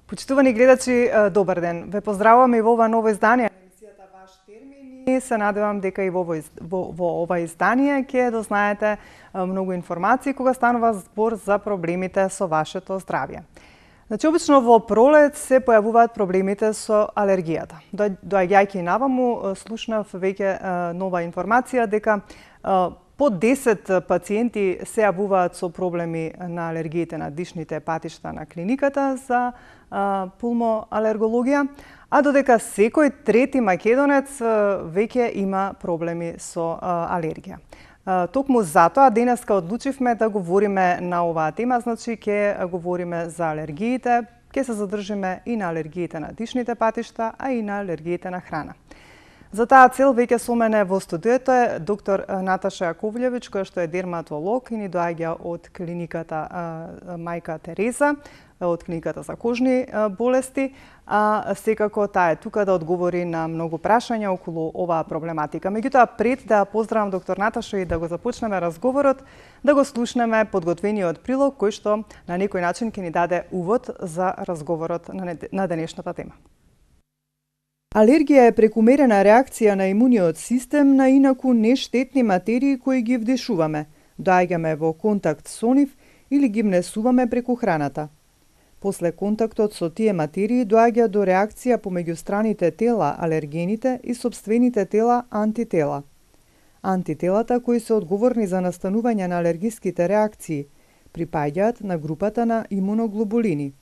Почитувани гледачи, добар ден. Ве поздравувам и во ова ново издание на емисијата Ваш термин и се надевам дека и во ова издание ќе дознаете многу информации кога станува збор за проблемите со вашето здравје. Значи, обично во пролет се појавуваат проблемите со алергијата. Доаѓајќи наваму, слушнав веќе нова информација дека по 10 пациенти се јавуваат со проблеми на алергиите на дишните патишта на клиниката за пулмоалергологија, а додека секој трети македонец веќе има проблеми со алергија. Токму затоа денеска одлучивме да говориме на оваа тема, значи ќе говориме за алергиите, ќе се задржиме и на алергиите на дишните патишта, а и на алергиите на храна. За таа цел веќе со мене во студиото е доктор Наташа Јаковљевич, која што е дерматолог и ни доаѓа од клиниката Мајка Тереза, од клиниката за кожни болести, а секако таа е тука да одговори на многу прашања околу оваа проблематика. Меѓутоа, пред да поздравам доктор Наташа и да го започнеме разговорот, да го слушнеме подготвениот прилог кој што на некој начин ќе ни даде увод за разговорот на денешната тема. Алергија е прекумерена реакција на имуниот систем на инаку нештетни материи кои ги вдишуваме, доаѓаме во контакт со нив или ги внесуваме преку храната. После контактот со тие материи доаѓа до реакција помеѓу страните тела, алергените и сопствените тела, антитела. Антителата кои се одговорни за настанување на алергиските реакции припаѓаат на групата на имуноглобулини.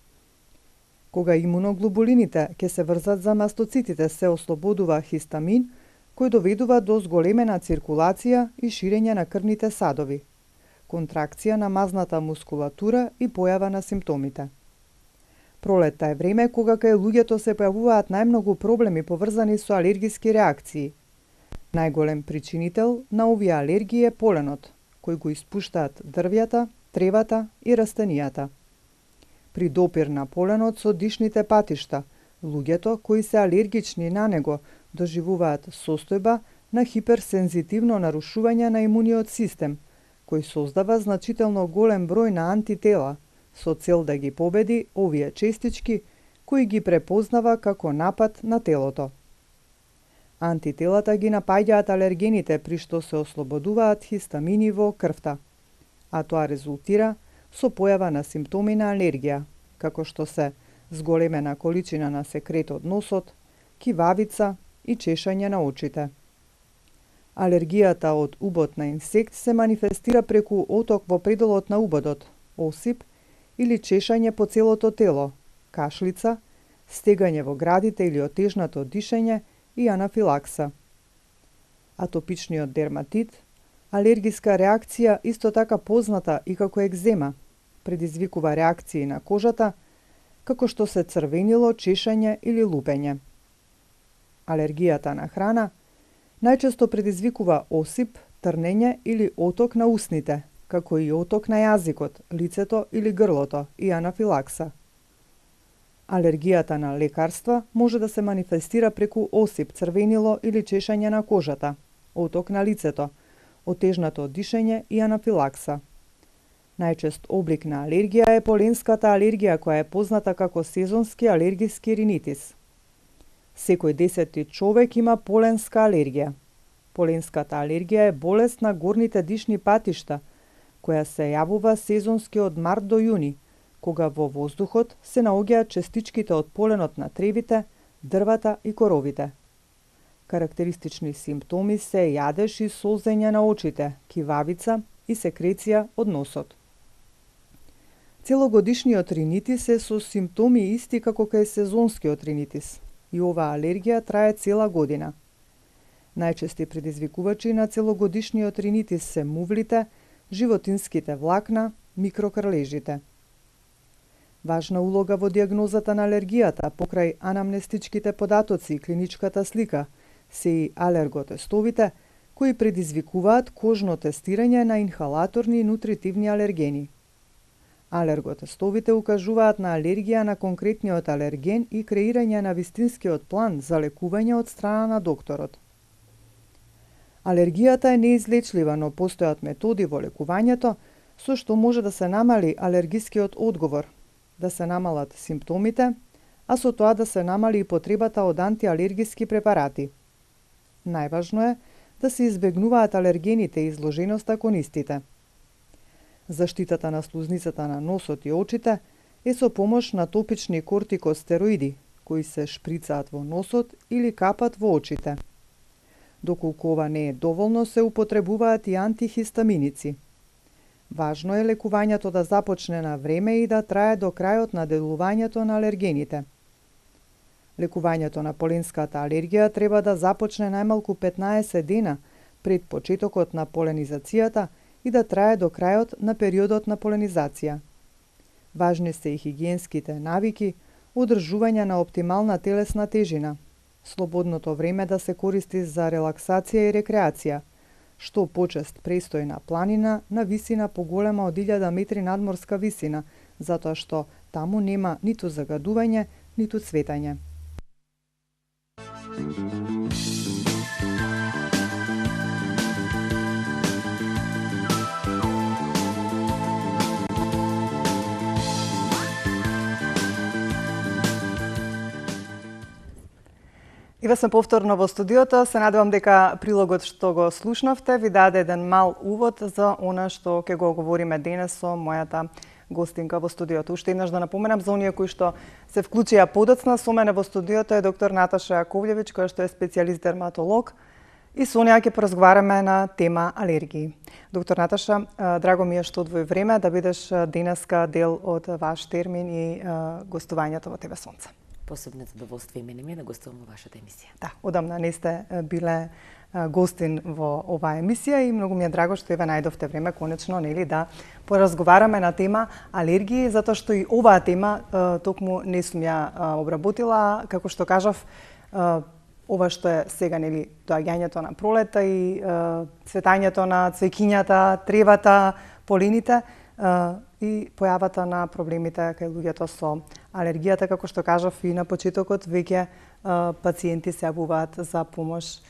Кога имуноглобулините ќе се врзат за мастоцитите, се ослободува хистамин, кој доведува до зголемена циркулација и ширење на крвните садови, контракција на мазната мускулатура и појава на симптомите. Пролетта е време кога кај луѓето се појавуваат најмногу проблеми поврзани со алергиски реакции. Најголем причинител на овие алергии е поленот, кој го испуштаат дрвјата, тревата и растенијата. При допир на поленот со дишните патишта, луѓето кои се алергични на него доживуваат состојба на хиперсензитивно нарушување на имуниот систем, кој создава значително голем број на антитела, со цел да ги победи овие честички кои ги препознава како напад на телото. Антителата ги напаѓаат алергените при што се ослободуваат хистамини во крвта, а тоа резултира со појава на симптоми на алергија, како што се зголемена количина на секрет од носот, кивавица и чешање на очите. Алергијата од убод на инсект се манифестира преку оток во пределот на убодот, осип или чешање по целото тело, кашлица, стегање во градите или отежнато дишење и анафилакса. Атопичниот дерматит, алергиска реакција исто така позната и како екзема, предизвикува реакции на кожата, како што се црвенило, чешање или лупење. Алергијата на храна најчесто предизвикува осип, трнење или оток на усните, како и оток на јазикот, лицето или грлото и анафилакса. Алергијата на лекарства може да се манифестира преку осип, црвенило или чешање на кожата, оток на лицето, отежнато дишење и анафилакса. Најчест облик на алергија е поленската алергија, која е позната како сезонски алергиски ринитис. Секој 10 човек има поленска алергија. Поленската алергија е болест на горните дишни патишта, која се јавува сезонски од март до јуни, кога во воздухот се наоѓаат честичките од поленот на тревите, дрвата и коровите. Карактеристични симптоми се јадеж и солзење на очите, кивавица и секреција од носот. Целогодишниот ринитис е со симптоми исти како кај сезонскиот ринитис и оваа алергија трае цела година. Најчести предизвикувачи на целогодишниот ринитис се мувлите, животинските влакна, микрокрлежите. Важна улога во диагнозата на алергијата покрај анамнестичките податоци и клиничката слика се и алерготестовите, кои предизвикуваат кожно тестирање на инхалаторни и нутритивни алергени. Алерготестовите укажуваат на алергија на конкретниот алерген и креирање на вистинскиот план за лекување од страна на докторот. Алергијата е неизлечлива, но постојат методи во лекувањето со што може да се намали алергискиот одговор, да се намалат симптомите, а со тоа да се намали и потребата од антиалергиски препарати. Најважно е да се избегнуваат алергените и изложеноста кон истите. Заштитата на слузницата на носот и очите е со помош на топични кортикостероиди, кои се шприцаат во носот или капат во очите. Доколку ова не е доволно, се употребуваат и антихистаминици. Важно е лекувањето да започне на време и да трае до крајот на делувањето на алергените. Лекувањето на поленската алергија треба да започне најмалку 15 дена пред почетокот на поленизацијата и да трае до крајот на периодот на поленизација. Важни се и хигиенските навики, одржување на оптимална телесна тежина, слободното време да се користи за релаксација и рекреација, што почест престој на планина на висина поголема од 1000 метри надморска висина, затоа што таму нема ниту загадување, ниту цветање. Иве сме повторно во студиото. Се надевам дека прилогот што го слушнавте ви даде еден мал увод за она што ќе го говориме денес со мојата гостинка во студиото. Уште еднаш да напоменам за оние кои што се вклучија подоцна, со мене во студиото е доктор Наташа Јаковљевиќ, која што е специјалист дерматолог, и со неа ќе поразговараме на тема алергии. Доктор Наташа, драго ми е што одвои време да бидеш денеска дел од ваш термин и гостувањето во ТВ Сонце. Посебно задоволство и мене ми е да гостувам во вашата емисија. Да, одамна не сте биле гостин во оваа емисија и многу ми е драго што еве најдовте време конечно, нели, да поразговараме на тема алергии, затоа што и оваа тема токму не сум ја обработила, како што кажав, ова што е сега, нели, доаѓањето на пролета и цветањето на цвеќињата, тревата, полините и појавата на проблемите кај луѓето со алергијата, како што кажав и на почетокот, веќе пациенти се јавуваат за помош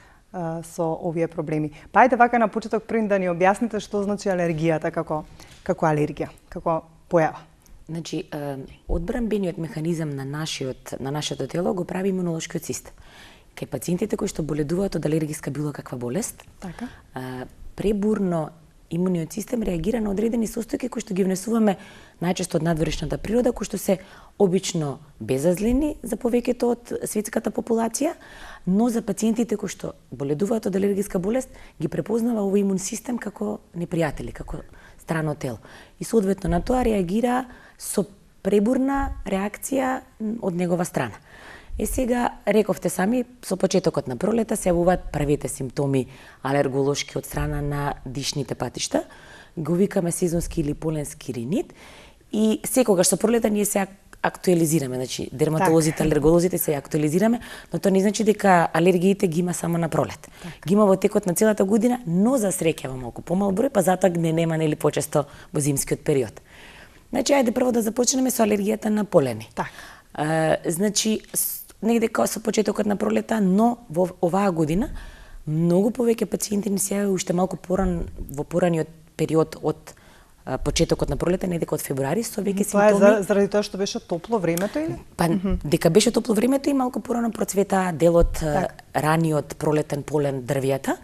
со овие проблеми. Па ајде вака на почеток пред да ни објасните што значи алергијата како алергија, како појава. Значи, одбранбениот механизам на нашето тело го прави имунолошкиот систем. Кај пациентите кои што боледуваат од алергиска било каква болест, така, пребурно имуниот систем реагира на одредени состојки кои што ги внесуваме најчесто од надворешната природа, кои што се обично безазлени за повеќето од светската популација, но за пациентите кои што боледуваат од алергиска болест ги препознава овој имун систем како непријатели, како страно тело. И соодветно на тоа реагира со пребурна реакција од негова страна. Сега, рековте сами, со почетокот на пролета се јавуваат првите симптоми алерголошки од страна на дишните патишта. Го викаме сезонски или поленски ринит. И секогаш со пролета ние се актуализираме, значи дерматолозите, алерголозите се актуализираме, но тоа не значи дека алергиите ги има само на пролет. Ги има во текот на целата година, но за среќа во малку помал број, па затоа не нема нели почесто во зимскиот период. Значи, ајде прво да започнеме со алергијата на полени. Значи, негде со почетокот на пролета, но во оваа година многу повеќе пациенти ни се јавиле уште малку во пораниот период од почетокот на пролета, негде од февруари, со веќе симптоми. Тоа е заради тоа што беше топло времето или? Па, дека беше топло времето и малку порано процвета делот раниот пролетен полен дрвијата,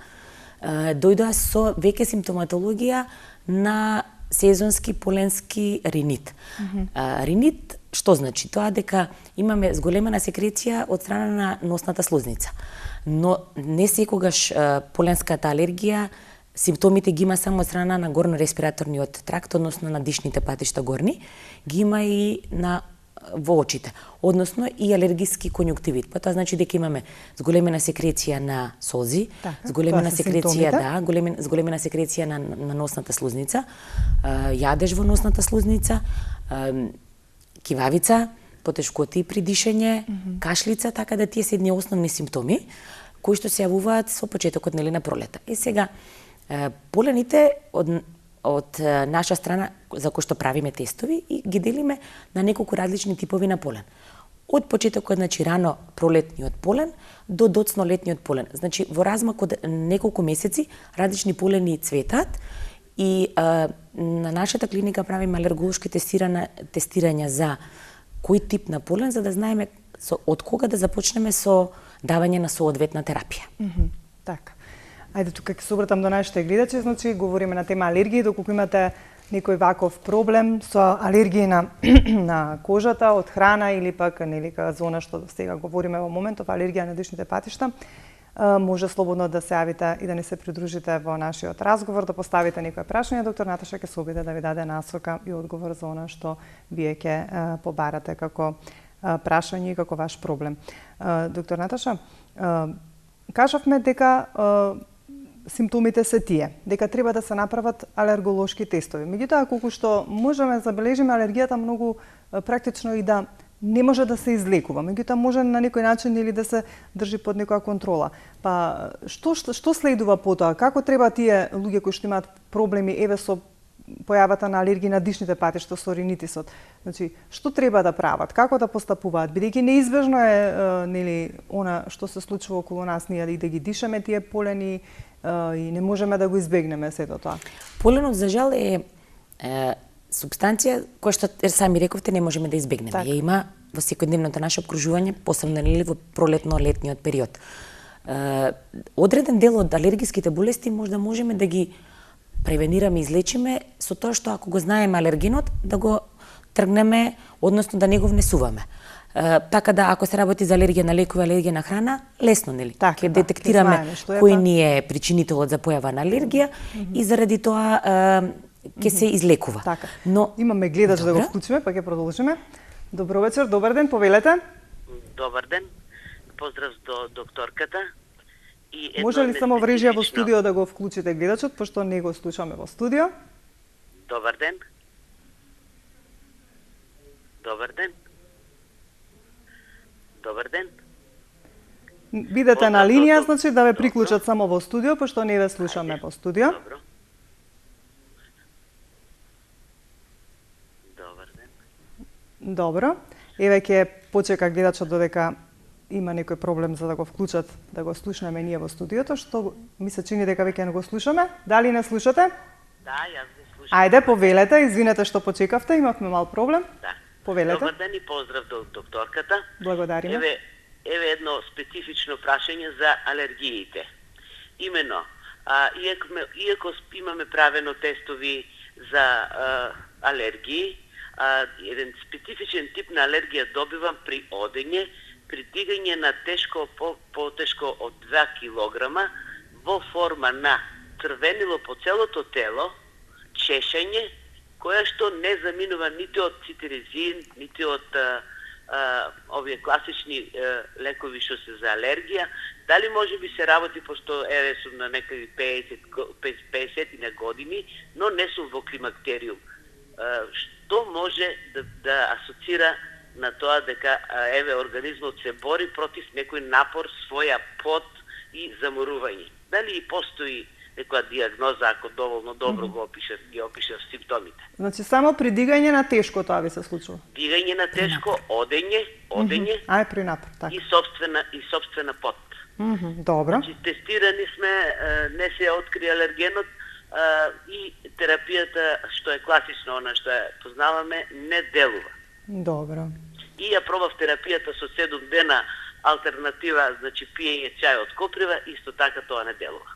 дојдоа со веќе симптоматологија на сезонски поленски ринит. Ринит што значи? Тоа дека имаме зголемена секреција од страна на носната слузница. Но не секогаш поленската алергија симптомите ги има само од страна на горно-респираторниот тракт, односно на дишните патишта горни, ги има и во очите, односно и алергиски конјуктивит. Па тоа значи дека имаме зголемена секреција на солзи, зголемена секреција, зголемена секреција на носната слузница, јадеж во носната слузница, кивавица, потешкоти при дишење, кашлица, така да тие се едни основни симптоми кои што се јавуваат со почетокот на пролета. Сега полените од наша страна, за кој што правиме тестови и ги делиме на неколку различни типови на полен. Од почетокот, значи рано пролетниот полен до доцно летниот полен. Значи во размак од неколку месеци различни полени цветат и на нашата клиника правиме алерголошки тестирања за кој тип на полен, за да знаеме од кога да започнеме со давање на соодветна терапија. Така. Ајде тука ќе се обратам до нашите гледачи, значи говориме на тема алергии, доколку имате некој ваков проблем со алергија на кожата од храна или пак нелика зона што сега говориме во моментов, алергија на дишните патишта, може слободно да се јавите и да не се придружите во нашиот разговор, да поставите некоја прашање. Доктор Наташа ќе се обиде да ви даде насока и одговор за она што вие ќе побарате како прашање и како ваш проблем. Доктор Наташа, кажавме дека симптомите се тие, дека треба да се направат алерголошки тестови. Меѓутоа, колку што можеме забележиме алергијата многу практично и да не може да се излекува. Меѓутоа може на некој начин или да се држи под некоја контрола. Па што следува потоа? Како треба тие луѓе кои што имаат проблеми еве со појавата на алергија на дишните патишта со ринитисот? Значи, што треба да прават? Како да постапуваат? Бидејќи неизбежно е нели она што се случува околу нас, ние да ги дишаме тие полени и не можеме да го избегнеме сето тоа. Поленот за жал е супстанција која што сами рековте не можеме да избегнеме. Так. Ја има во секојдневното наше обкружување, посебно нели во пролетно-летниот период. Одреден дел од алергиските болести можеме да ги превенираме и излечиме со тоа што ако го знаеме алергенот, да го тргнеме, односно да не го внесуваме. Така да ако се работи за алергија на лекови, алергија на храна, лесно нели? Ќе детектираме кој ни е причинителот за појава на алергија и заради тоа ќе се излекува. Така. Но имаме гледач да го вклучиме, па ќе продолжиме. Добро вечер, добар ден, повелете. Добар ден. Поздрав до докторката. И може ли само врежија во студио да го вклучите гледачот, пошто не го слушаме во студио? Добар ден. Добар ден. Добар ден. Бидете на линија, значи да ве приклучат само во студио, пошто не ве слушаме во студио. Добро. Добар ден. Добро. Еве ќе почека гледачот додека има некој проблем за да го вклучат, да го слушнеме ние во студиото, што ми се чини дека веќе не го слушаме. Дали не слушате? Да, јас ви слушам. Ајде, повелете, извинете што почекавте, имавме мал проблем. Да. Повелете. Добар ден и поздрав до докторката. Благодариме. Еве едно специфично прашање за алергиите. Имено, иако имаме правено тестови за алергии, еден специфичен тип на алергија добивам при одење, при дигање на тешко, потешко од 2 килограма, во форма на црвенило по целото тело, чешање, која што не заминува нити од цитиризин, нити од овие класични лекови што се за алергија. Дали може би се работи, пошто еве сум на некаде 50 на години, но не сум во климактериум. Што може да асоцира на тоа дека еве организмот се бори против некој напор, своја пот и заморување? Дали и постои некоја диагноза, ако доволно добро ги опишав симптомите? Значи само при дигање на тешко тоа ви се случува? Дигање на тешко, одење, Ај при напор, така. И собствена пот. Добро. Значи тестирани сме, не се откри алергенот и терапијата што е класична, она што ја познаваме, не делува. Добро. И ја пробав терапијата со 7 дена алтернатива, значи пиење чај од коприва, исто така тоа не делува.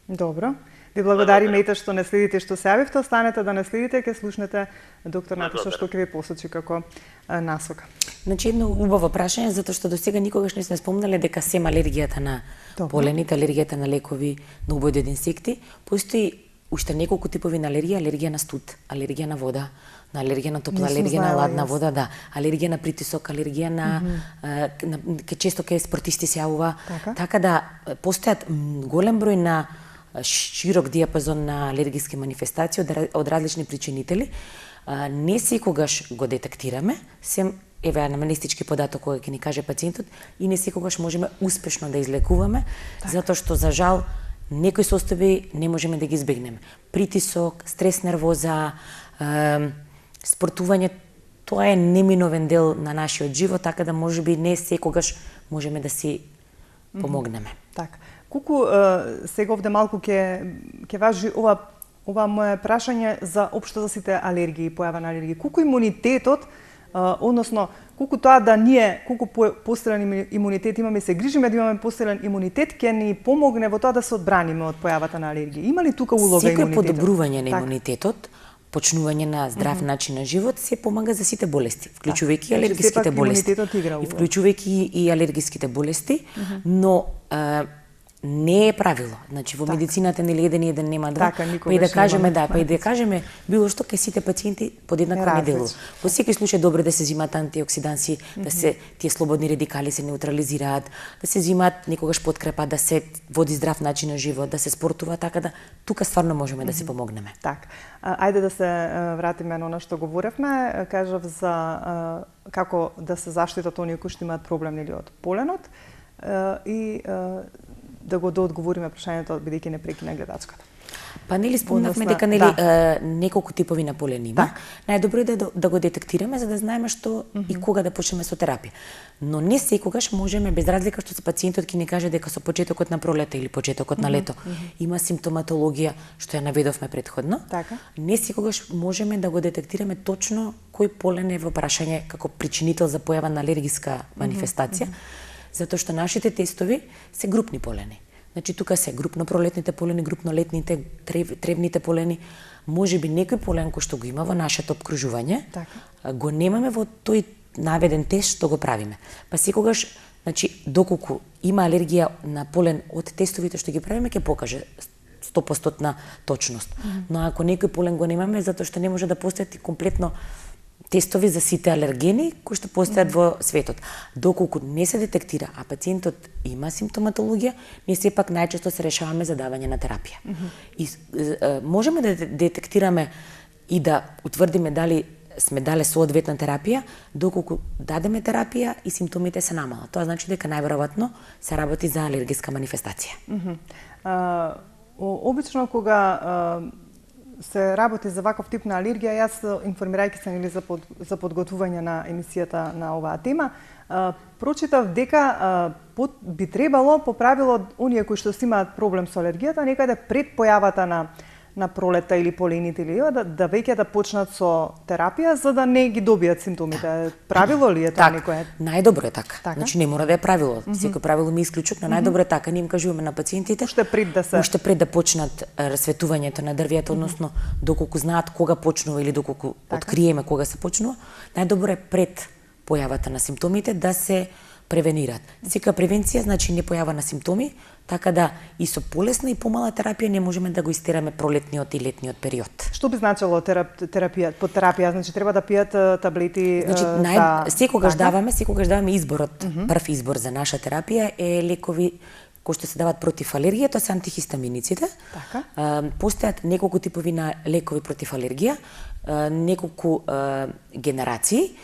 Добро. Ви благодариме и што не следите што се јавивте, останете да не следите, ќе слушнете доктор Наташа што ќе ви посочи како насока. Значи едно убаво прашање, затоа што до сега никогаш не сме спомнале дека сем алергијата на полените, алергијата на лекови, на убојни од инсекти, постои уште неколку типови на алергија, алергија на студ, алергија на вода, на алергија на топла, алергија на ладна вода, да, алергија на притисок, алергија на често кај спортисти се јавува. Така да постојат голем број на широк диапазон на алергиски манифестации од различни причинители. Не секогаш го детектираме, сем еве анамнестички податок кој ќе ни каже пациентот, и не секогаш можеме успешно да излекуваме, затоа што за жал некои состојби не можеме да ги избегнеме. Притисок, стрес, нервоза, спортување, тоа е неминовен дел на нашиот живот, така да можеби не секогаш можеме да си помогнеме. Така. Колку сега овде малку ќе важи ова мое прашање за општо за сите алергии, појава на алергии. Колку имунитетот, односно колку тоа да ние, колку посилен имунитет имаме, се грижиме да имаме посилен имунитет, ќе ни помогне во тоа да се одбраниме од појавата на алергии. Има ли тука улога имунитетот? Секој подобрување на имунитетот, почнување на здрав начин на живот се помага за сите болести, вклучувајќи алергиските болести. И вклучувајќи и алергиските болести, но не е правило. Значи во медицината нели еден и еден нема два. Па и да кажеме па и да кажеме било што кај сите пациенти подеднакво не делува. Во секој случај добро да се земат антиоксиданси, да се тие слободни радикали се неутрализираат, да се земат некогаш подкрепа, да се води здрав начин на живот, да се спортува, така да тука стварно можеме да се помогнеме. Така. Ајде да се вратиме на она што говоревме, кажав за како да се заштитат оние кои што имаат проблем нели од поленот и да го доодговориме прашањето бидејќи не прекина гледачката. Па нели спомнавме дека нели неколку типови на полен има. Најдобро е да го детектираме за да знаеме што и кога да почнеме со терапија. Но не секогаш можеме, без разлика што пациентот ќе ни каже дека со почетокот на пролета или почетокот на лето има симптоматологија што ја наведовме претходно. Не секогаш можеме да го детектираме точно кој полен е во прашање како причинител за појава на алергиска манифестација. Затоа што нашите тестови се групни полени. Значи тука се групно пролетните полени, групно летните, тревните полени. Можеби некој полен кој што го има во нашето обкружување, го немаме во тој наведен тест што го правиме. Па секогаш, значи доколку има алергија на полен од тестовите што ги правиме, ќе покаже 100% точност. Но ако некој полен го немаме, затоа што не може да постои комплетно тестови за сите алергени кои што постојат во светот. Доколку не се детектира, а пациентот има симптоматологија, ние сепак најчесто се решаваме за давање на терапија. И можеме да детектираме и да утврдиме дали сме дале соодветна терапија, доколку дадеме терапија и симптомите се намалат. Тоа значи дека најверојатно се работи за алергиска манифестација. Обично кога се работи за ваков тип на алергија, јас информирајќи се нели за подготвување на емисијата на оваа тема, прочитав дека би требало по правило оние кои што имаат проблем со алергијата некаде пред појавата на пролета или полените или да веќе да почнат со терапија за да не ги добијат симптомите. Правило ли е тоа некое? Најдобро е така. Значи не мора да е правило. Секој правило ми исклучок, но најдобро е така. Ние им кажуваме на пациентите уште пред да почнат расветувањето на дрвијата, односно доколку знаат кога почнува или доколку откриеме кога се почнува, најдобро е пред појавата на симптомите да се превенираат. Сека превенција значи не појава на симптоми, така да и со полесна и помала терапија не можеме да го истераме пролетниот и летниот период. Што би значило терапија? Под терапија значи треба да пијат таблети секогаш даваме изборот. Прв избор за наша терапија е лекови кои што се дават против алергија, тоа се антихистаминиците. Постојат неколку типови на лекови против алергија, неколку генерации.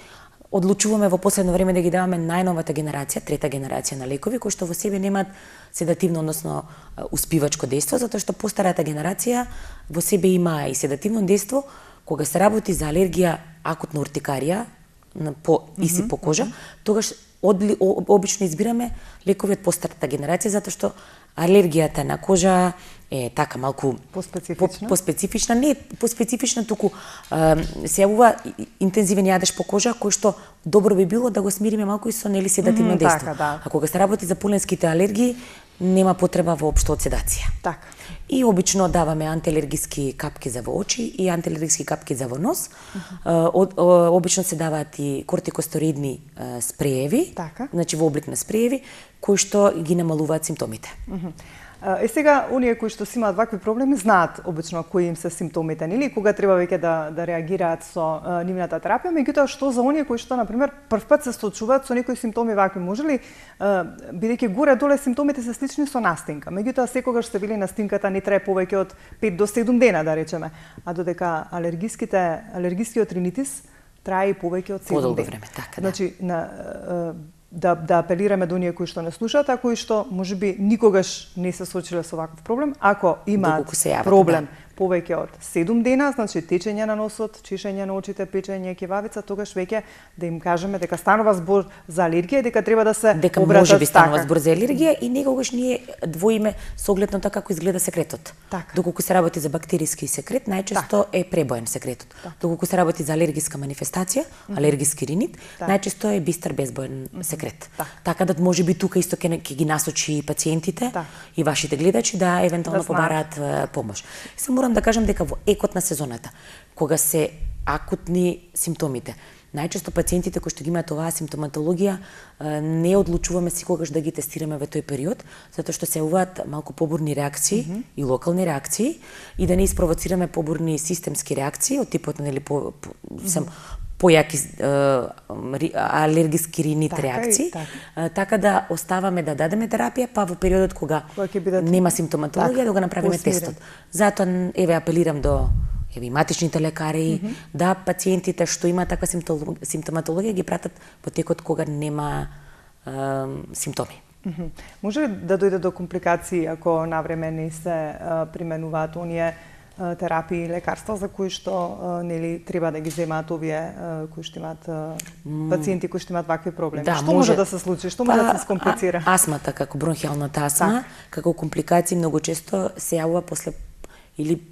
Одлучуваме во последно време да ги даваме најновата генерација, трета генерација на лекови кои што во себе немаат седативно, односно успивачко дејство, затоа што постарата генерација во себе има и седативно дејство кога се работи за алергија акутна уртикарија иси по кожа, тогаш обично избираме лекови од постарата генерација затоа што алергијата на кожа е така малку поспецифична, не поспецифична, туку се јавува интензивен јадеж по кожа кој што добро би било да го смириме малку и со нели седативно дејство. А кога се работи за поленските алергии, нема потреба воопшто од седација. Така. И обично даваме антиалергиски капки за во очи и антиалергиски капки за во нос. Обично се даваат и кортикостероидни спрееви, значи во облик на спрееви, кои што ги намалуваат симптомите. Сега, оние кои што имаат вакви проблеми знаат обично кои им се симптомите, нели, кога треба веќе да реагираат со нивната терапија, меѓутоа што за оние кои што на пример првпат се соочуваат со некои симптоми вакви, може ли бидејќи горе доле симптомите се слични со настинка, меѓутоа секогаш се вели настинката не трае повеќе од 5 до 7 дена да речеме, а додека алергискиот ринитис трае и повеќе од 7 дена. Време, така, значи да апелираме до оние кои што не слушаат, а кои што можеби никогаш не се соочиле со ваков проблем, ако имаат проблем повеќе од 7 дена, значи течење на носот, чешење на очите, печење, кевавица, тогаш веќе да им кажеме дека станува збор за алергија и дека треба да се дека обратат можеби станува така. збор за алергија и некогаш ние двоиме со оглед на тоа како изгледа секретот. Така. Доколку се работи за бактериски секрет, најчесто е пребоен секретот. Доколку се работи за алергиска манифестација, алергиски ринит, најчесто е бистар безбоен секрет. Така да можеби тука исто ќе ги насочи пациентите и вашите гледачи да евентуално побараат помош. Се морам да кажам дека во екот на сезоната, кога се акутни симптомите, најчесто пациентите кои што ги имаат оваа симптоматологија не одлучуваме секогаш да ги тестираме во тој период, затоа што се јавуваат малку побурни реакции и локални реакции и да не испровоцираме побурни системски реакции од типот нели појаки алергиски ринит реакции, така да оставаме да дадеме терапија, па во периодот кога нема симптоматологија да го направиме тестот. Затоа еве апелирам до матичните лекари, да пациентите што имаат таква симптоматологија ги пратат во текот кога нема симптоми. Може ли да дојде до компликации ако навреме не се применуваат оние терапии и лекарства за кои што нели треба да ги земаат овие кои што имаат пациенти кои што имаат вакви проблеми? Да, што може да се случи? Што може да се скомплицира? Астмата како бронхијалната астма, како компликации многу често се јавува после или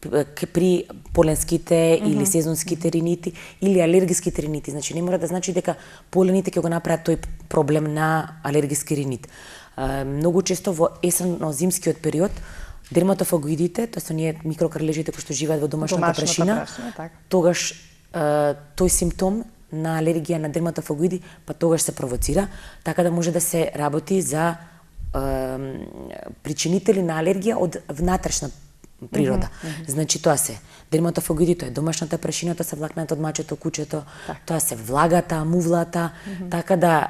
при поленските или сезонските ринити или алергиските ринити. Значи не мора да значи дека полените ќе го направат тој проблем на алергиски ринит. Многу често во есенно-зимскиот период дерматофагоидите, тоа се оние микрокрлежите кои што живеат во домашната прашина, тогаш тој симптом на алергија на дерматофагоиди, па тогаш се провоцира, така да може да се работи за причинители на алергија од внатрешна природа. Значи тоа се дерматофагоиди, тоа е домашната прашина, тоа се влакната од мачето, кучето, тоа се влагата, мувлата, така да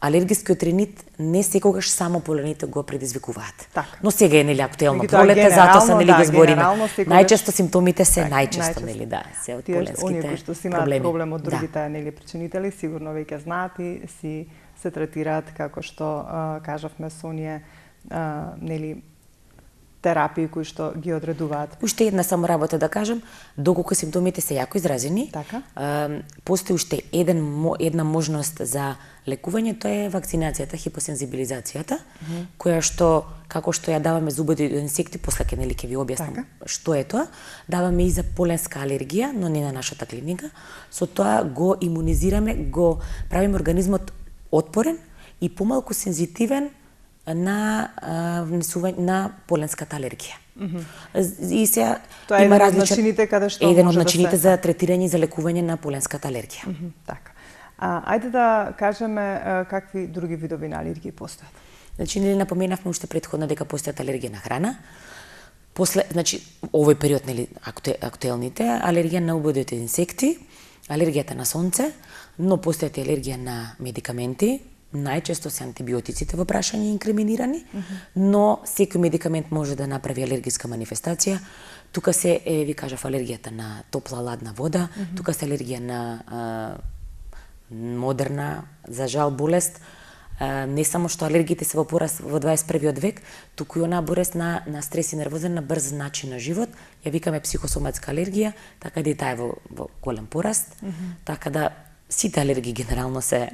алергискиот ринит не секогаш само полените го предизвикуваат. Но сега е нели актуелно пролете, затоа се нели го збориме. Најчесто симптомите се најчесто нели се од поленските оние кои што си имаат проблем од другите нели причинители, сигурно веќе знаат и си се третираат како што кажавме со оние нели терапии кои што ги одредуваат. Уште една само работа да кажам, доколку симптомите се јако изразени, постои уште една можност за лекување, тоа е вакцинацијата, хипосензибилизацијата, која што како што ја даваме за убави од инсекти, после ќе нели ќе ви објаснам што е тоа, даваме и за поленска алергија, но не на нашата клиника. Со тоа го имунизираме, го правиме организмот отпорен и помалку сензитивен на поленската алергија. И сега тоа има различни каде што еден од начините за третирање и за лекување на поленската алергија. Така. Ајде да кажеме какви други видови на алергии постојат. Значи нели напоменавме уште претходно дека постојат алергија на храна. После, значи овој период нели актуелните алергија на убавите инсекти, алергијата на сонце, но постојат и алергија на медикаменти. Најчесто се антибиотиците во прашање инкриминирани, но секој медикамент може да направи алергиска манифестација. Тука се, ви кажав, алергијата на топла, ладна вода, тука се алергија на модерна, за жал, болест. Не само што алергиите се во пораст во 21 век, туку и онаа болест на стрес и нервозен, на брз начин на живот, ја викаме психосоматска алергија, така да и таа е во голем пораст. Така да сите алергии генерално се...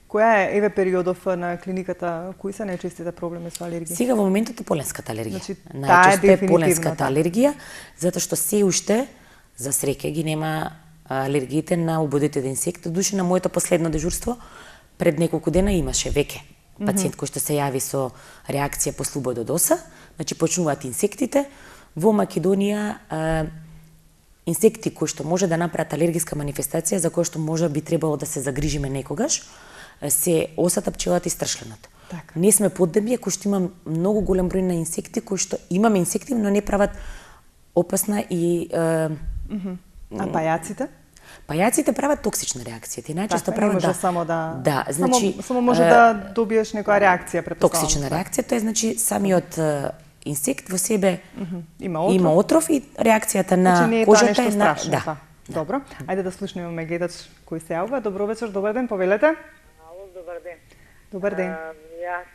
Која е периодов на клиниката, кои се најчестите проблеми со алергија? Сега во моментот е поленската алергија. Значи, најчесто е поленската алергија, затоа што се уште за среќа ги нема алергиите на убодите од инсекти. Души на моето последно дежурство пред неколку дена имаше веќе пациент кој што се јави со реакција по слобододоса, значи почнуваат инсектите. Во Македонија инсекти кои што може да направат алергиска манифестација, за која што може би требало да се загрижиме некогаш, се осата, пчелата и стршленот. Не сме поднебје кој што има многу голем број на инсекти кои што имаме инсекти, но не прават опасна и А пајаците? Пајаците прават токсична реакција. Ти најчесто прават може само да значи само може да добиеш некоја реакција претпоставувам. Токсична реакција, тоа е значи самиот инсект во себе има отров и реакцијата на кожата е на Добро. Ајде да слушнеме гледач кој се јавува. Добро вечер, добар ден, повелете. Добар ден. Добар ден. Јас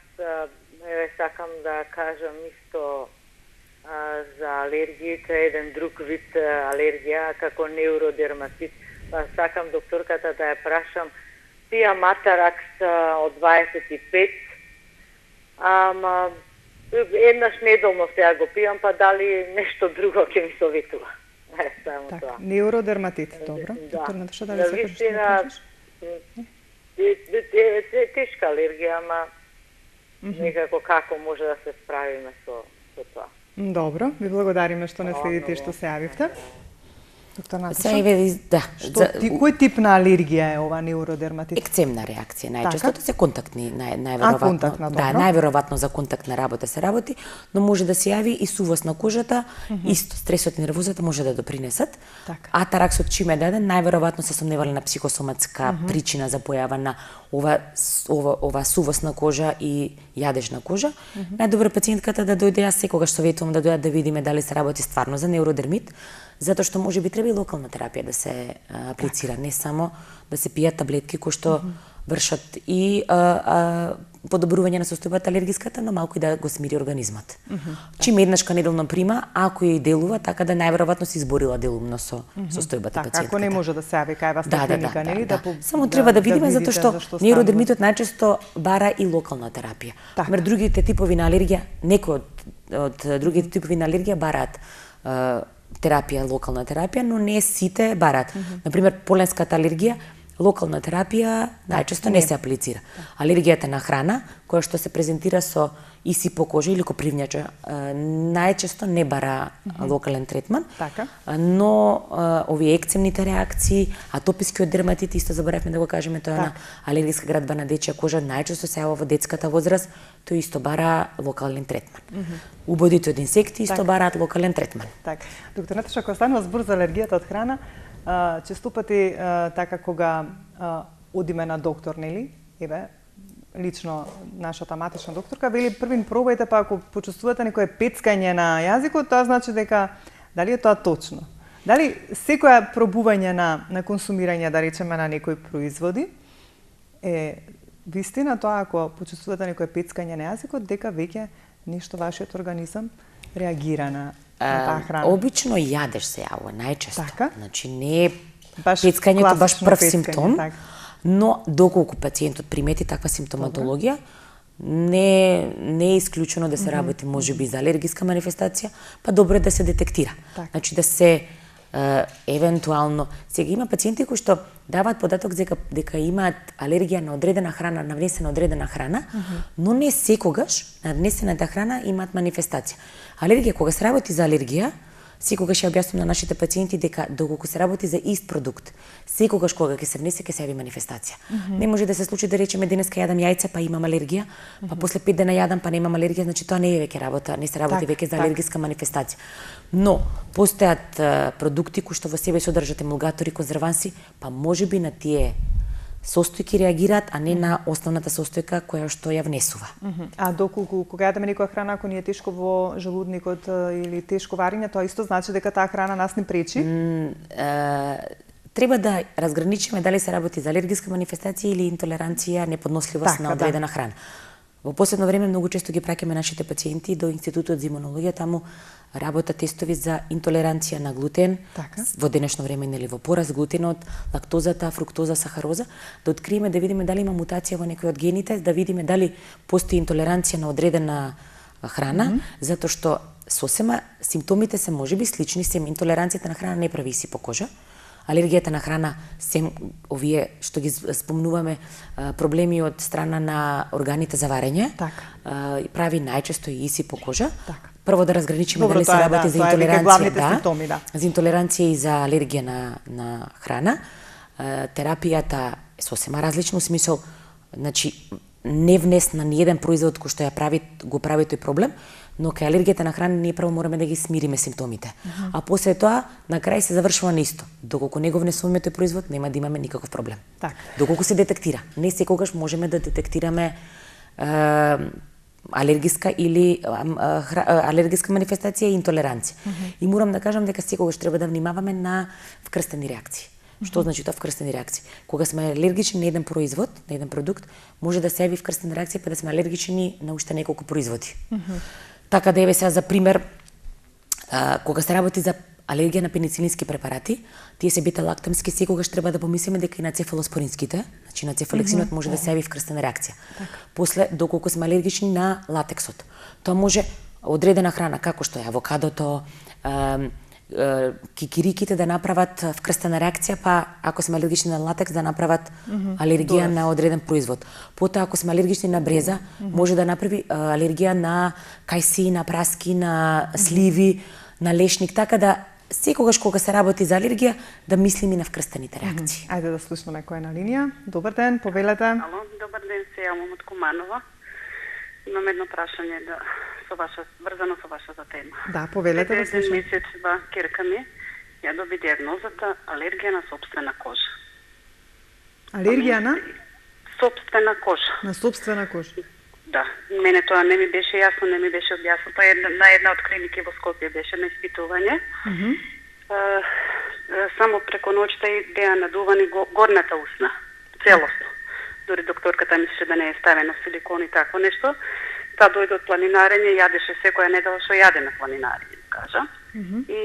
сакам да кажам исто за алергиите, еден друг вид алергија, како неуродерматит. Сакам докторката да ја прашам, пија Матаракс од 25, ама еднаш неделно сега го пијам, па дали нешто друго ќе ми советува. Само Так, тоа. неуродерматит, добро. Доктор Наташа, дали сакаш да кажеш? Тешка алергија, ама некако како може да се справиме со тоа. Добро, ви благодариме што не следите и што се јавивте. Доктор Наташа, кој тип на алергија е ова неуродерматит? Екцемна реакција, најчесто се контактни, контактна, добро. Да, најверојатно за контактна работа се работи, но може да се јави и сувост на кожата, исто стресот и нервозата може да допринесат. Атараксот чим е даден, најверојатно се сомневале на психосоматска причина за појава на ова сувост на кожа и јадежна кожа. Најдобро е пациентката да дојде, јас секогаш советувам да дојдат да видиме дали се работи стварно за неуродермит, затоа што може би треба и локална терапија да се аплицира, не само да се пијат таблетки кои што вршат и подобрување на состојбата алергиската, но малку и да го смири организмот. Чим еднаш неделно прима, ако и делува, така да најверојатно се изборила делумно со состојбата пациентката. Ако не може да се јави кај вас на клиника, нели? Само треба да видиме затоа што неуродермитот најчесто бара и локална терапија. Например, другите типови на алергија, некои од другите типови на алергија бараат терапија, локална терапија, но не сите бараат. Например, поленската алергија, локална терапија најчесто не се аплицира. Алергијата на храна, која што се презентира со исипо кожа или копривњача, најчесто не бара локален третман, но овие екцемните реакции, атопискиот дерматит, исто заборавме да го кажеме, тоа на алергиска градба на дечја кожа, најчесто се јавува во детската возраст, тој исто бара локален третман. Убодите од инсекти исто бараат локален третман. Доктор Наташа, ако станува збор за алергијата од храна, често пати така кога одиме на доктор, нели? Еве, лично нашата матична докторка вели првин пробајте, па ако почувствувате некое пецкање на јазикот, тоа значи дека дали е тоа точно? Дали секоја пробување на консумирање, да речеме, на некои производи е вистина тоа ако почувствувате некое пецкање на јазикот, дека веќе нешто вашиот организам реагира на таа храна? Обично јадеш се јавува најчесто. Значи не е баш пецкањето баш прв симптом, така. но доколку пациентот примети таква симптоматологија, не е исклучено да се работи можеби за алергиска манифестација, па добро е да се детектира. Значи да се евентуално, сега има пациенти кои што даваат податок дека имаат алергија на одредена храна, на внесена одредена храна, но не секогаш на внесената храна имаат манифестација. Алергија, кога се работи за алергија, секогаш ја објаснувам на нашите пациенти дека доколку се работи за ист продукт, секогаш кога ќе се внесе ќе се јави манифестација. Не може да се случи да речеме денеска јадам јајце па имам алергија, па после 5 дена јадам па немам алергија, значи тоа не е веќе работа, не се работи веќе за алергиска манифестација. Но постојат продукти кои што во себе содржат емулгатори, конзерванси, па можеби на тие состојки реагираат, а не на основната состојка која што ја внесува. А доколку кога јадеме некоја храна, ако ни е тешко во желудникот или тешко варење, тоа исто значи дека таа храна нас не пречи? Треба да разграничиме дали се работи за алергиска манифестација или интолеранција, неподносливост на одредена храна. Во последно време многу често ги праќаме нашите пациенти до Институтот за имунологија, таму работат тестови за интолеранција на глутен, во денешно време нели во пораст глутенот, лактозата, фруктоза, сахароза, да откриеме да видиме дали има мутација во некој од гените, да видиме дали постои интолеранција на одредена храна, затоа што сосема симптомите се можеби слични, сем интолеранцијата на храна не прави исипо кожа. Алергијата на храна, сем овие што ги спомнуваме проблеми од страна на органите за варење, прави најчесто и исипо кожа. Прво да разграничиме дали се работи за интолеранција, за интолеранција и за алергија на храна. Терапијата е сосема различна, во смисол, значи не внес на ниеден производ кој што го прави тој проблем, но кај алергијата на храна ние прво мораме да ги смириме симптомите. А после тоа на крај се завршува на исто. Доколку не го внесуваме тој производ, нема да имаме никаков проблем. Доколку се детектира. Не секогаш можеме да детектираме алергиска или алергиска манифестација и интолеранција. И морам да кажам дека секогаш треба да внимаваме на вкрстени реакции. Што значи тоа вкрстени реакции? Кога сме алергични на еден производ, на еден продукт, може да се яви вкрстена реакција па да сме алергични на уште неколку производи. Така да еве сега за пример, кога се работи за алергија на пеницилински препарати, тие се бета-лактамски, секогаш треба да помислиме дека и на цефалоспоринските, значи на цефалексинот може да се яви вкрстена реакција. После, доколку сме алергични на латексот, тоа може одредена храна, како што е авокадото, кикириките да направат вкрстена реакција, па ако сме алергични на латекс да направат алергија на одреден производ. Потоа ако сме алергични на бреза, може да направи алергија на кајси, на праски, на сливи, на лешник, така да секогаш кога се работи за алергија да мислиме на вкрстените реакции. Ајде да слушнеме кој е на линија. Добар ден, повелете. Ало, добар ден, се јавам од Куманова. Имам едно прашање врзано со вашата тема. Да, повелете да слушам. Еден месец керка ми ја доби диагнозата алергија на собствена кожа. Алергија на? Собствена кожа. На собствена кожа. Да, мене тоа не ми беше јасно, не ми беше објаснато. На една од клиники во Скопје беше на испитување. Само преку ноќта беа надувани горната усна, целосно. Дори докторката мислеше да не е ставено силикон и такво нешто. Таа дојде од планинарење, јадеше секоја недела што јаде на планинарење, кажа. И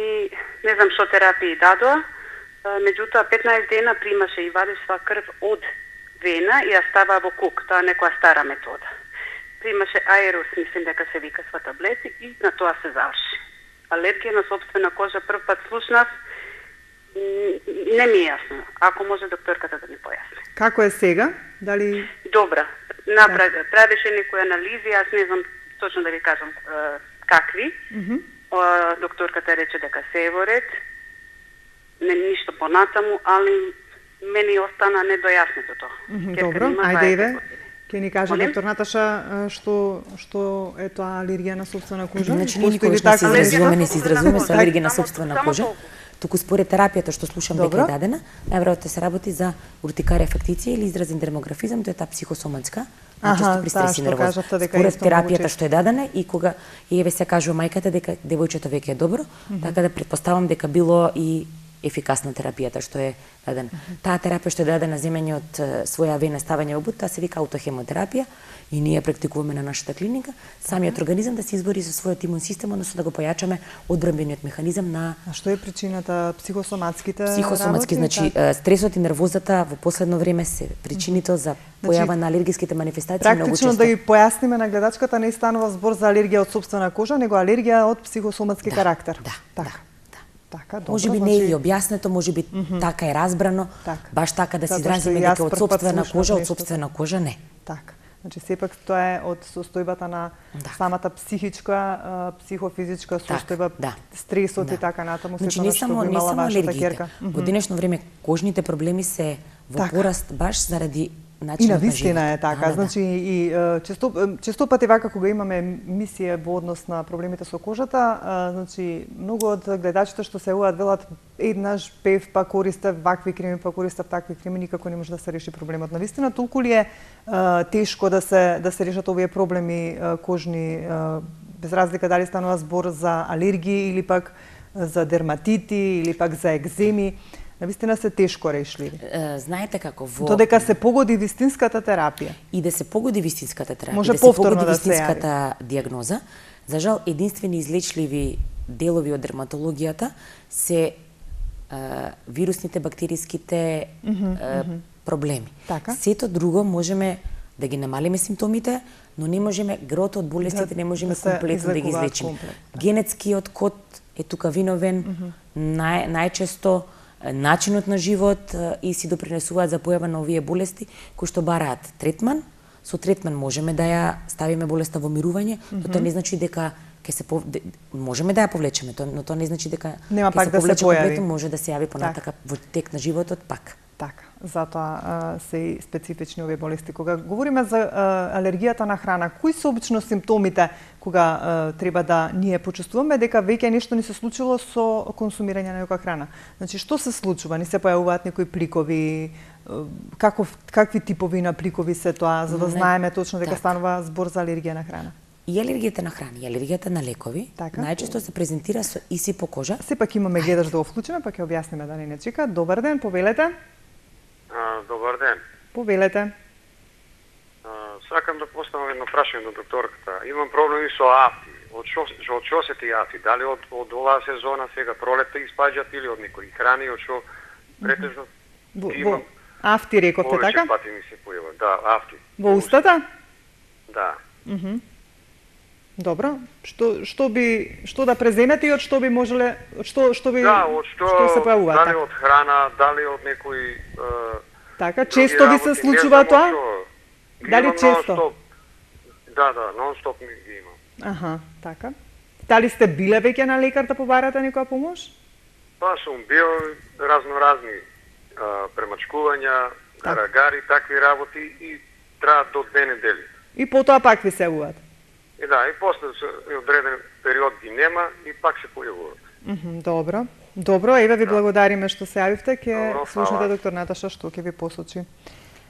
не знам што терапии дадоа, меѓутоа 15 дена примаше и вади сва крв од вена и ја става во кук, тоа е некоја стара метода. Примаше аерос, мислим дека се вика сва таблети и на тоа се заврши. Алергија на собствена кожа прв пат слушнав, не ми е јасно. Ако може докторката да ми појасни. Како е сега? Дали Добра. Правеше некои анализи, јас не знам точно да ви кажам какви. Докторката рече дека се е во ред. Не ништо понатаму, али мене остана недојаснето тоа. Добро, ајде еве. Ке ни каже доктор Наташа што е тоа алергија на собствена кожа? Значи ние никогаш не се изразуваме со алергија на собствена кожа. Туку според терапијата што слушам дека е дадена, најверојатно се работи за уртикарија фактиција или изразен дермографизам, тоа е таа психосоматска, најчесто при стрес и нервоза. Според терапијата што е дадена и кога еве се кажува мајката дека девојчето веќе е добро, така да претпоставам дека било и ефикасна терапијата што е дадена. Таа терапија што е дадена земење од своја вена ставање во бут, таа се вика аутохемотерапија и ние практикуваме на нашата клиника, самиот организам да се избори со својот имун систем, односно да го појачаме одбранбениот механизам на. А што е причината? Психосоматските работи? Значи стресот и нервозата во последно време се причините за појава на алергиските манифестации многу често. Практично да ги појасниме на гледачката, не станува збор за алергија од собствена кожа, него алергија од психосоматски карактер. Така, добро, може би не е објаснето, може би така е разбрано, баш така да се изразиме дека од собствена кожа не. Така. Значи сепак тоа е од состојбата на самата психичка, психофизичка состојба, стресот и така натаму, значи не само алергиите. Во денешно време кожните проблеми се во пораст баш заради начинот на живот. И навистина е така, значи и често пати вака кога имаме мисија во однос на проблемите со кожата, значи многу од гледачите што се јавуваат велат еднаш пев па користев вакви креми, па користев такви креми, никако не може да се реши проблемот. Навистина толку ли е тешко да се решат овие проблеми кожни, без разлика дали станува збор за алергии или пак за дерматити или пак за екземи? Навистина се тешко решливи. Знаете како додека се погоди вистинската терапија. И да се погоди вистинската терапија, може да се погоди вистинската диагноза. За жал единствени излечливи делови од дерматологијата се вирусните, бактериските проблеми. Сето друго можеме да ги намалиме симптомите, но не можеме грото од болестите не можеме комплетно да ги излечиме. Генетскиот код е тука виновен, најчесто начинот на живот и си допринесуваат за појава на овие болести кои што бараат третман. Со третман можеме да ја ставиме болеста во мирување, но тоа не значи дека можеме да ја повлечеме, но тоа не значи дека ќе се повлече комплетно, може да се јави понатака во тек на животот пак. Така, затоа се и специфични овие болести. Кога говориме за алергијата на храна, кои се обично симптомите кога треба да ние почувствуваме дека веќе нешто ни се случило со консумирање на некоја храна? Значи, што се случува? Ни се појавуваат некои пликови, какви типови на пликови се тоа, за да знаеме точно дека станува збор за алергија на храна? И алергијата на храни, и алергијата на лекови, Така. најчесто се презентира со иси по кожа. Сепак имаме гледаш да го вклучиме, па ќе објасниме да не чека. Добар ден, повелете. Добар ден. Повелете. Сакам да поставам едно прашање до докторката. Имам проблеми со афти. Од што се тие афти? Дали од оваа сезона сега пролетта испаѓаат или од некои храни, од што претежно имам Афти рековте, така? повеќе пати ми се појава. Да, афти. Во устата? Да. Добро. Што да преземете и од што би можеле, од што би Да, од што се појавува, дали така? од храна, дали од некои Така, други често ви се работи, случува не знам тоа? од што. Дали Имам често? нон-стоп. Да, нон-стоп ми ги имам. Аха, така. Дали сте биле веќе на лекар да побарате некоја помош? Па сум бил разноразни премачкувања, гарагари, такви работи и траат до 2 недели. И потоа пак ви се јавуваат? И да, и после одреден период ги нема и пак се појавуваат. Добро. Добро, еве ви благодариме што се јавивте, ќе Добро, слушнете фала. доктор Наташа што ќе ви посочи.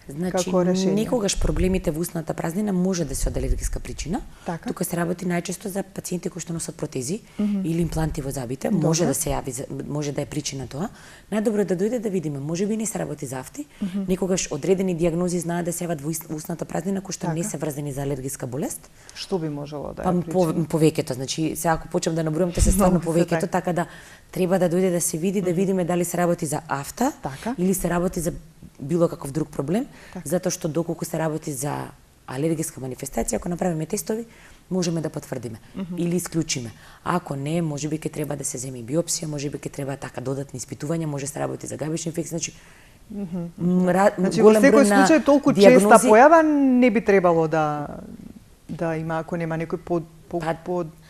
Значи, Како решение? некогаш проблемите во устната празнина може да се од алергиска причина. Така. Тука се работи најчесто за пациенти кои што носат протези или импланти во зъбите. Може да се јави, може да е причина тоа. Најдобро е да дојде да видиме. Може би не се работи за афти. Некогаш одредени дијагнози знаат да се јават во устната празнина кои што не се врзани за алергиска болест. Што би можело да е Па причина? повеќето, значи сега ако почнам да набројам, тоа се стварно Многу се повеќето, така. така да треба да дојде да се види, да видиме дали се работи за афта Така. или се работи за било каков друг проблем, Така. затоа што доколку се работи за алергиска манифестација, ако направиме тестови, можеме да потврдиме или исклучиме. А ако не, можеби ќе треба да се земе и биопсија, можеби ќе треба така додатни испитувања, може се работи за габична инфекција, значи Значи во секој случај толку честа појава не би требало да има ако нема некој по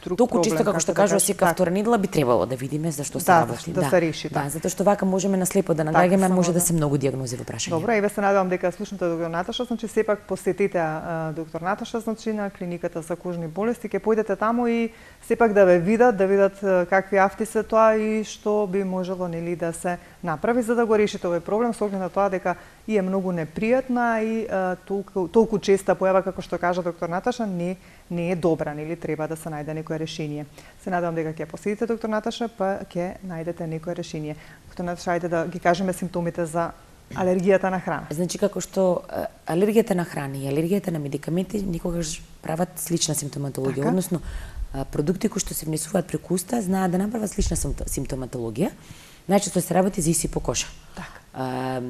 друг толку проблем. често како што да кажува кажеш. секоја втора недела би требало да видиме зашто се Да, работи. да се реши, Да, да. затоа што вака можеме наслепо да нагаѓаме, само може да да. се многу дијагнози во прашање. Добро, еве се надевам дека слушнате доктор Наташа, значи сепак посетите доктор Наташа, значи на клиниката за кожни болести, ќе појдете таму и сепак да ве видат, да видат какви афти се тоа и што би можело нели да се направи за да го решите овој проблем, со оглед на тоа дека и е многу непријатна и толку честа појава како што кажа доктор Наташа, не е добра, нели треба да се најде некое решение. Се надевам дека ќе посетите доктор Наташа, па ќе најдете некое решение. Доктор Наташа, ајде да ги кажеме симптомите за алергијата на храна. Значи како што алергијата на храни и алергијата на медикаменти никогаш прават слична симптоматологија, Така. односно продукти кои што се внесуваат преку уста знаат да направат слична симптоматологија. Најчесто се работи за иси по коша. Така.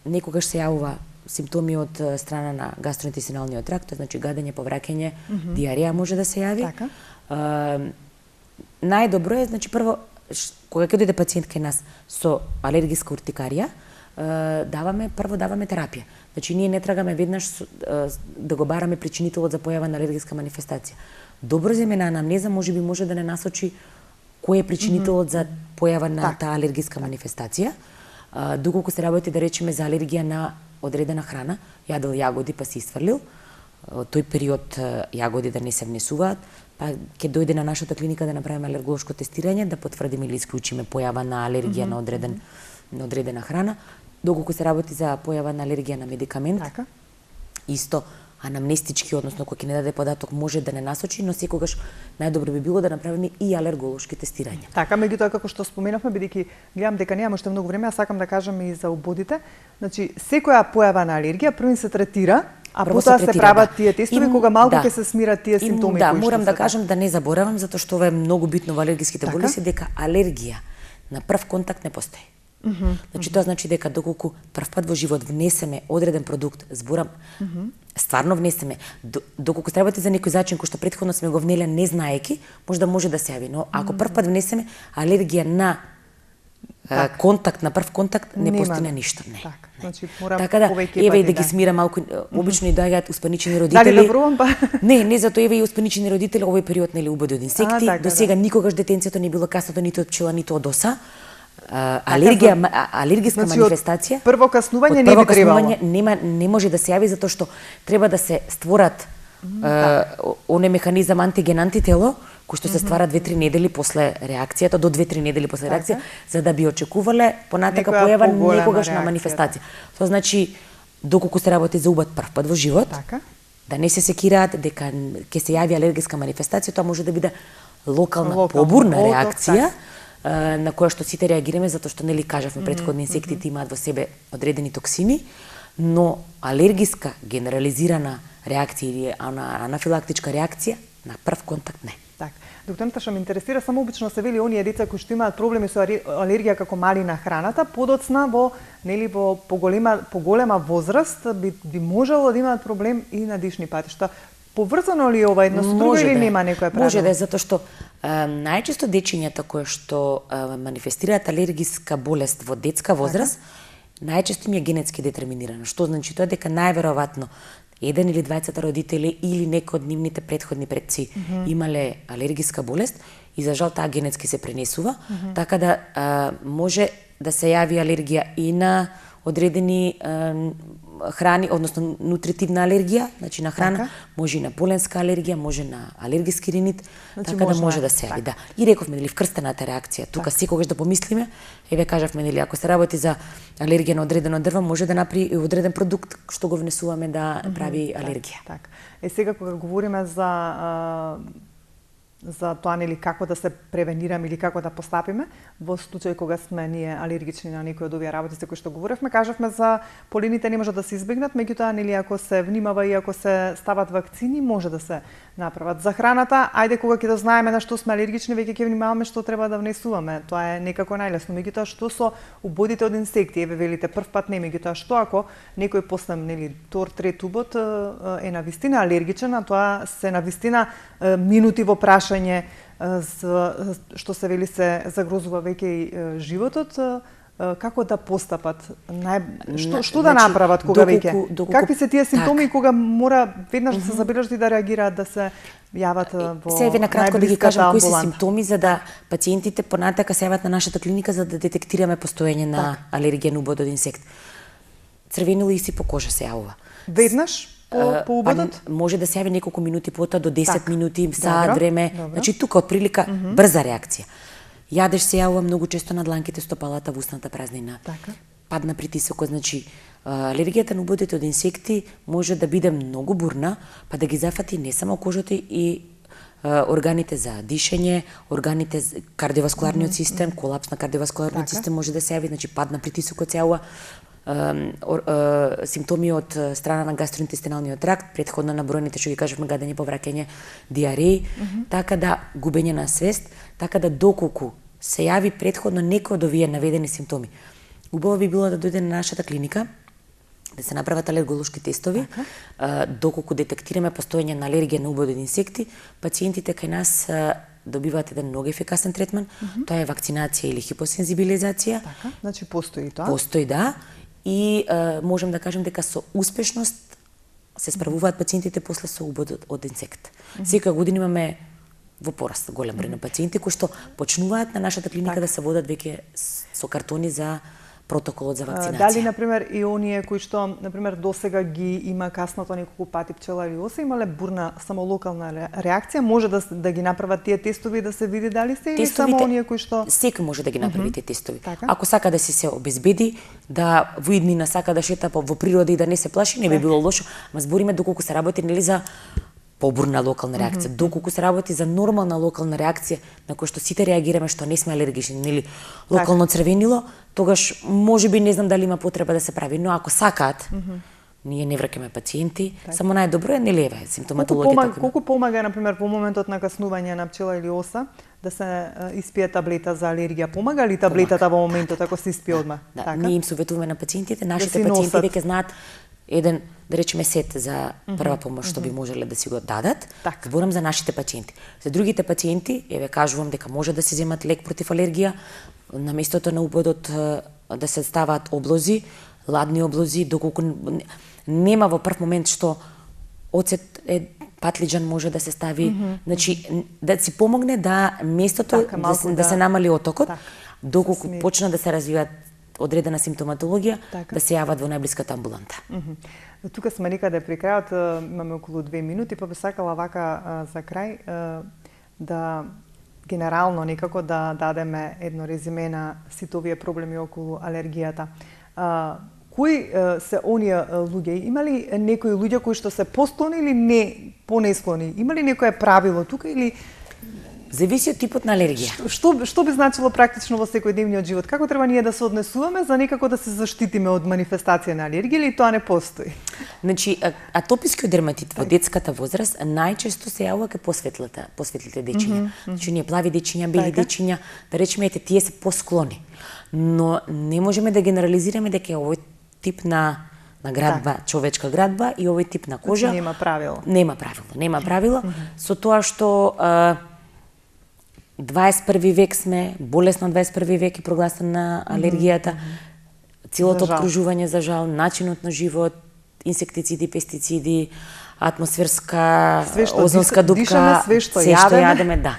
Некогаш се јавува симптоми од страна на гастроинтестиналниот тракт, значи гадење, повраќање, диарија може да се јави. Така. Најдобро е, значи прво кога ќе дојде пациент кај нас со алергиска уртикарија, прво даваме терапија. Значи ние не трагаме веднаш да го бараме причинителот за појава на алергиска манифестација. Добро земена анамнеза можеби може да не насочи кој е причинителот за појава на таа алергиска манифестација. Доколку се работи да речеме за алергија на одредена храна, јадел јагоди па се исфрлил, тој период јагоди да не се внесуваат, па ќе дојде на нашата клиника да направиме алерголошко тестирање, да потврдиме или исклучиме појава на алергија на одредена храна. Доколку се работи за појава на алергија на медикамент, Така. исто анамнестички, односно кој ќе не даде податок, може да не насочи, но секогаш најдобро би било да направиме и алерголошки тестирања. Така, меѓутоа како што споменавме, бидејќи гледам дека немаме уште многу време, а сакам да кажам и за ободите. Значи, секоја појава на алергија прво се третира, а Прво потоа се третира, прават да. тие тестови И, кога малку да. ќе се смират тие симптоми Да, кои што морам да се кажам да не заборавам, затоа што ова е многу битно во алергиските Така. болести, дека алергија на прв контакт не постои. Значи тоа значи дека доколку прв пат во живот внесеме одреден продукт, зборам, стварно внесеме, доколку се работи за некој зачин кој што претходно сме го внеле не знаеки, може да се јави, но ако прв пат внесеме алергија на контакт, на прв контакт, не Нема. постигне ништо, не. Така, значи мора Така да, повеќе еве и пати, да ги смира малку, обично и доаѓаат успаничени Дали родители. да пробам па? Не затоа еве и успаничени родители овој период нели убади од инсекти. Така, До сега никогаш детенцето не било касато ниту од пчела, ниту од оса. Алергиска Значи, манифестација. од прво каснување од не прво би требало. каснување не може да се јави затоа што треба да се створат оне механизам антиген-антитело кои што се ствара 2-3 недели после реакцијата, до 2-3 недели после реакција, за да би очекувале понатака Некоја појава поголема некогаш на реакција. манифестација. Тоа значи доколку се работи за убат прв пат во живот, Така. да не се секираат дека ќе се јави алергиска манифестација, тоа може да биде локална побурна реакција на која што сите реагираме затоа што нели кажавме претходно инсектите имаат во себе одредени токсини, но алергиска генерализирана реакција или анафилактичка реакција на прв контакт не. Так. Доктор Наташа, ме интересира, само обично се вели оние деца кои што имаат проблеми со алергија како мали на храната, подоцна во поголема возраст би можело да имаат проблем и на дишни патишта. Поврзано ли е ова едно с друго или нема некоја правило? Може да е, затоа што најчесто дечињата кои што манифестираат алергиска болест во детска возраст, најчесто им е генетски детерминирано. Што значи тоа? Дека најверојатно еден или двајцата родители или некој од нивните претходни предци имале алергиска болест и за жал таа генетски се пренесува, така да може да се јави алергија и на одредени храни, односно нутритивна алергија, значи на храна, може и на поленска алергија, може на алергиски ринит, така да може да се јави, да. И рековме нели вкрстената реакција, тука секогаш да помислиме, еве кажавме нели ако се работи за алергија на одредено дрво, може да направи и одреден продукт што го внесуваме да прави алергија. Так. Сега кога говориме за тоа нели како да се превенираме или како да постапиме во случај кога сме ние алергични на некои од овие работи за кои што говоревме, кажавме за полените не може да се избегнат, меѓутоа нели ако се внимава и ако се стават вакцини може да се направат. За храната, ајде кога ќе да знаеме на што сме алергични, веќе ќе внимаваме што треба да внесуваме. Тоа е некако најлесно. Меѓутоа што со убодите од инсекти, еве велите прв пат не, меѓутоа што ако некој после нели тор трет убод е навистина алергичен, а тоа се навистина минути во прашање што се вели се загрозува веќе и животот, како да постапат? Што да направат кога веќе? Какви се тие симптоми кога мора веднаш да се забележат и да реагираат, да се јават во Се на кратко да ги кажам кои се симптоми за да пациентите понатака се јават на нашата клиника за да детектираме постоење на алергиен убод од инсект. Црвени листи по кожа се јавува. Веднаш по убодот? Може да се јави неколку минути потоа до 10 минути, саат време. Значи тука отприлика брза реакција. Јадеш се јавува многу често на дланките, стопалата, во устната празнина. Падна притисокот, значи алергијата на убодите од инсекти може да биде многу бурна, па да ги зафати не само кожата и органите за дишење, органите кардиоваскуларниот систем, колапс на кардиоваскуларниот систем може да се јави, значи падна притисокот се јавува. Симптоми од страна на гастроинтестиналниот тракт, претходно наброените што ги кажавме, гадење, повраќање, диареи, така да губење на свест, така да доколку се јави претходно некој од овие наведени симптоми, убаво би било да дојде на нашата клиника, да се направат алерголошки тестови, доколку детектираме постоење на алергија на убод од инсекти, пациентите кај нас добиваат еден многу ефикасен третман, тоа е вакцинација или хипосензибилизација. Значи постои тоа? Постои, да. И можем да кажем дека со успешност се справуваат пациентите после со убод од инсект. Секоја година имаме во пораст голем број на пациенти кои што почнуваат на нашата клиника да се водат веќе со картони за протоколот за вакцинација. Дали, например, и оние кои што, например, досега ги има каснато неколку пати пчела или оса, имале бурна само локална реакција, може да ги направат тие тестови и да се види дали се или само оние кои што... Секој може да ги направи тие тестови. Ако сака да се обезбеди, да во иднина сака да шета во природа и да не се плаши, не би било лошо, ма збориме доколку се работи нели за побурна локална реакција, доколку се работи за нормална локална реакција на која што сите реагираме што не сме алергични, нели локално црвенило, тогаш можеби не знам дали има потреба да се прави, но ако сакаат, ние не враќаме пациенти, само најдобро е нели еве симптоматологија. Колку помага например во моментот на каснување на пчела или оса да се испие таблета за алергија? Помага ли таблетата во моментот ако се испие одма? Да, ние им советуваме на пациентите, нашите пациенти веќе знаат еден, да речеме, сет за прва помош што би можеле да си го дадат. Зборам за нашите пациенти. За другите пациенти, еве кажувам дека може да се земат лек против алергија, на местото на убодот да се ставаат облози, ладни облози, доколку нема во прв момент што оцет е патлиџан може да се стави, значи да си помогне да местото да се намали отокот, доколку почна да се развиваат одредена симптоматологија, да се јават во најблиската амбуланта. Тука сме некаде при крајот, имаме околу 2 минути, па би сакала вака за крај да генерално некако да дадеме едно резиме на сите овие проблеми околу алергијата. Кои се оние луѓе? Има ли некои луѓе кои што се посклони или не понесклони? Има ли некое правило тука или Зависи од типот на алергија. Што би значило практично во секојдневниот живот? Како треба ние да се однесуваме за некако да се заштитиме од манифестација на алергија или тоа не постои? Значи, атопискиот дерматит во детската возраст најчесто се јавува кај посветлите дечиња. Значи, ние плави дечиња, бели дечиња, да речеме, ете, тие се посклони. Но не можеме да генерализираме дека овој тип на градба, човечка градба и овој тип на кожа. Значи, нема правило. Нема правило. Со тоа што 21 век сме, болест на 21 век и прогласен на алергијата, целото обкружување за жал, начинот на живот, инсектициди, пестициди, атмосферска, озонска дупка, све што јадеме, да.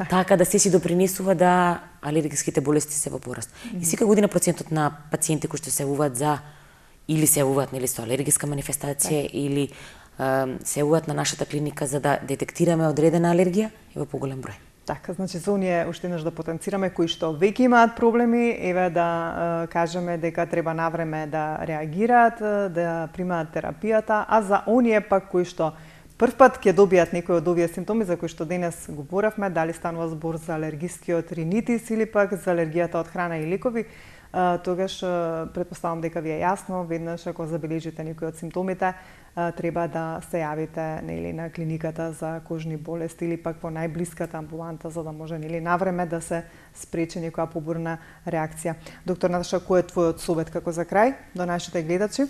Така да се си допринесува да алергиските болести се во пораст. И секоја година процентот на пациенти кои што се јавуваат за или се јавуваат нели со алергиска манифестација или се јавуваат на нашата клиника за да детектираме одредена алергија е во поголем број. Така, значи за оние уште еднаш да потенцираме кои што веќе имаат проблеми, еве да кажеме дека треба навреме да реагираат, да примаат терапијата, а за оние пак кои што првпат ќе добијат некои од овие симптоми за кои што денес говоревме, дали станува збор за алергискиот ринитис или пак за алергијата од храна и лекови, тогаш претпоставам дека ви е јасно, веднаш ако забележите некои од симптомите, треба да се јавите нели на клиниката за кожни болести или пак во најблиската амбуланта за да може нели навреме да се спречи некоја побурна реакција. Доктор Наташа, кој е твојот совет како за крај до нашите гледачи?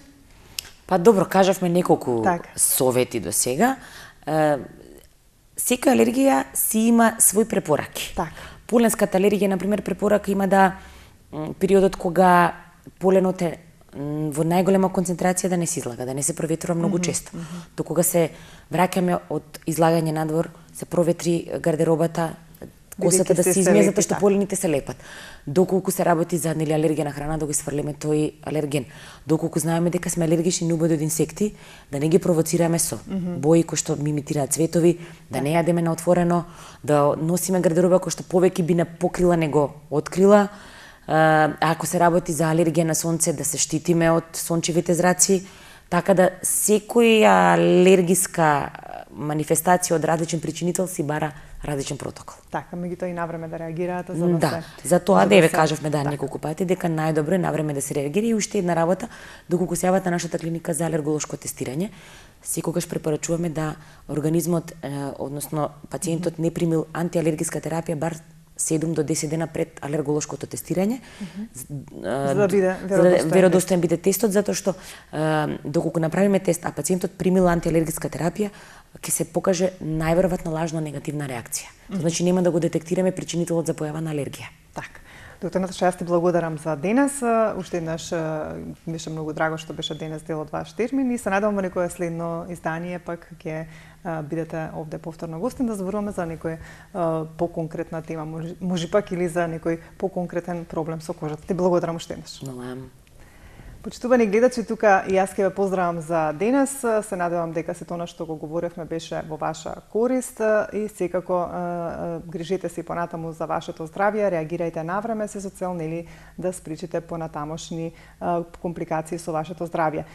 Па добро, кажавме неколку совети до сега. Секоја алергија си има свои препораки. Поленската алергија, например, препорака има да периодот кога поленот е во најголема концентрација да не се излага, да не се проветрува многу често. До кога се враќаме од излагање надвор, се проветри гардеробата, косата да се измие затоа што полените се лепат. Доколку се работи за нели алергија на храна, да го сврлиме тој алерген. Доколку знаеме дека сме алергични на убави од инсекти, да не ги провоцираме со бои кои што имитираат цветови, да не јадеме на отворено, да носиме гардероба која што повеќе би не покрила него открила. Ако се работи за алергија на сонце, да се штитиме од сончевите зраци, така да секоја алергиска манифестација од различен причинител си бара различен протокол. Така, меѓутоа и навреме да реагираат за да се... За тоа деве кажавме неколку пати дека најдобро е навреме да се реагира и уште една работа, доколку се јават на нашата клиника за алерголошко тестирање, секогаш препорачуваме да организмот, односно пациентот не примил антиалергиска терапија бар 7 до 10 дена пред алерголошкото тестирање, за да биде веродостоен биде тестот, затоа што доколку направиме тест, а пациентот примил антиалергиска терапија, ќе се покаже најверојатно лажна негативна реакција. Значи нема да го детектираме причинителот за појава на алергија. Така. Доктор Наташа, јас ти благодарам за денес. Уште еднаш беше многу драго што беше денес дел од ваш термин и се надевам во некое следно издание пак ќе бидете овде повторно гостин да зборуваме за некоја поконкретна тема, може пак или за некој поконкретен проблем со кожата. Ти благодарам уште еднаш. Почитувани гледачи, тука и јас ќе ве поздравам за денес. Се надевам дека сето она што го говоревме беше во ваша корист и секако грижете се понатаму за вашето здравје, реагирајте навреме се со цел нели да спречите понатамошни компликации со вашето здравје.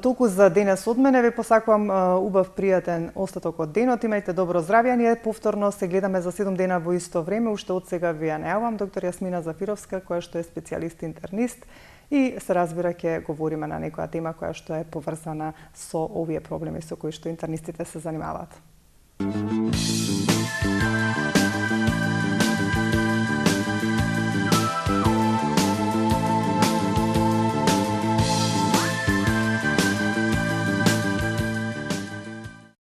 Толку за денес од мене, ве посакувам убав пријатен остаток од денот. Имајте добро здравје. Ние повторно се гледаме за 7 дена во исто време. Уште од сега ви ја најавам доктор Јасмина Зафировска, која што е специјалист интернист. И се разбира ќе говориме на некоја тема која што е поврзана со овие проблеми со кои што интернистите се занимаваат.